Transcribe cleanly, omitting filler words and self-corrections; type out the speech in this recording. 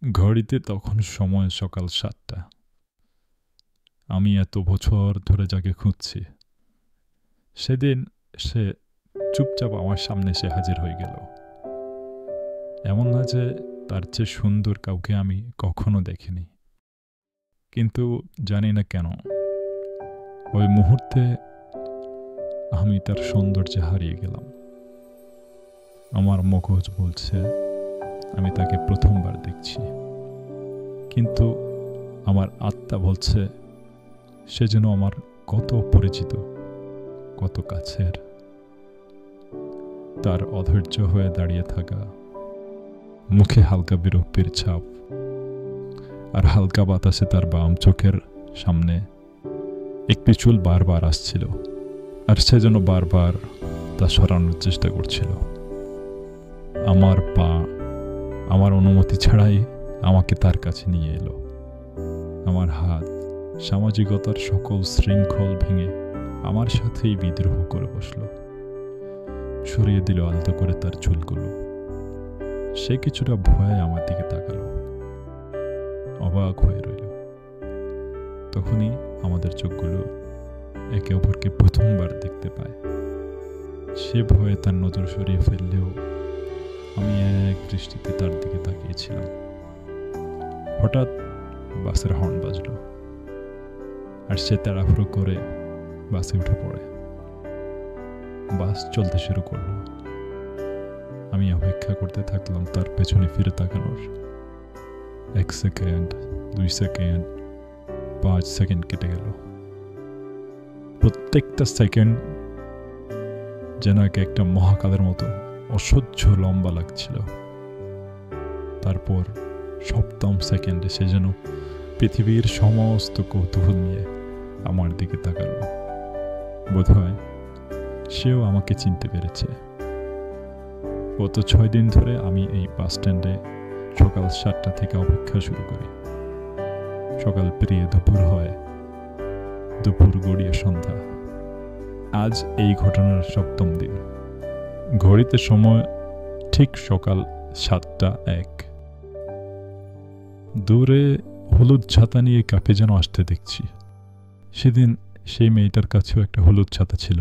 ঘড়িতে তখন সময় সকাল ৭টা। আমি এত বছর ধরে যাকে খুঁজছি, সেদিন সে চুপচাপ আমার সামনে এসে হাজির হয়ে গেল। এমন না যে তার চেয়ে সুন্দর কাউকে আমি কখনো দেখিনি, কিন্তু জানি না কেন ওই মুহূর্তে আমি তার সৌন্দর্যে হারিয়ে গেলাম। আমার মগজ বলছে আমি তাকে প্রথমবার দেখছি, কিন্তু আমার আত্মা বলছে সে যেন আমার কত পরিচিত, কত কাছের। তার অধৈর্য হয়ে দাঁড়িয়ে থাকা, মুখে হালকা বিরক্তির ছাপ, আর হালকা বাতাসে তার বাম চোখের সামনে একটি চুল বারবার আসছিল, আর সে যেন বারবার তা সরানোর চেষ্টা করছিল। আমার পা আমার অনুমতি ছাড়াই আমাকে তার কাছে নিয়ে এলো। আমার হাত সামাজিকতার সকল শৃঙ্খল ভেঙে আমার সাথেই বিদ্রোহ করে বসল। সরিয়ে দিল আলতো করে তার চুলগুলো। সে কিছুটা ভয়ে আমার দিকে তাকালো, অবাক হয়ে রইল। তখনই আমাদের চোখগুলো একে অপরকে প্রথমবার দেখতে পায়। সে ভয়ে তার নজর সরিয়ে ফেললেও আমি এক দৃষ্টিতে তার দিকে তাকিয়েছিলাম। হঠাৎ বাসের হর্ন বাজলো, আর সে তাড়াহুড়ো করে বাসে উঠে পড়ে। বাস চলতে শুরু করলো। আমি অপেক্ষা করতে থাকলাম তার পেছনে ফিরে তাকানোর। 1 সেকেন্ড, 2 সেকেন্ড, 5 সেকেন্ড কেটে গেল। প্রত্যেকটা সেকেন্ড যেন একটা মহাকালের মতো অসহ্য লম্বা লাগছিল। তারপর 7ম সেকেন্ডে সে যেন পৃথিবীর সমস্ত কৌতূহল নিয়ে আমার দিকে তাকালো। বোধহয় সেও আমাকে চিনতে পেরেছে। গত 6 দিন ধরে আমি এই বাস স্ট্যান্ডে সকাল 7টা থেকে অপেক্ষা শুরু করি। সকাল পেরিয়ে দুপুর হয়, দুপুর গড়িয়ে সন্ধ্যা। আজ এই ঘটনার 7ম দিন। ঘড়িতে সময় ঠিক সকাল 7টা 1। দূরে হলুদ ছাতা নিয়ে কাকে যেন আসতে দেখছি। সেদিন সেই মেয়েটার কাছেও একটা হলুদ ছাতা ছিল।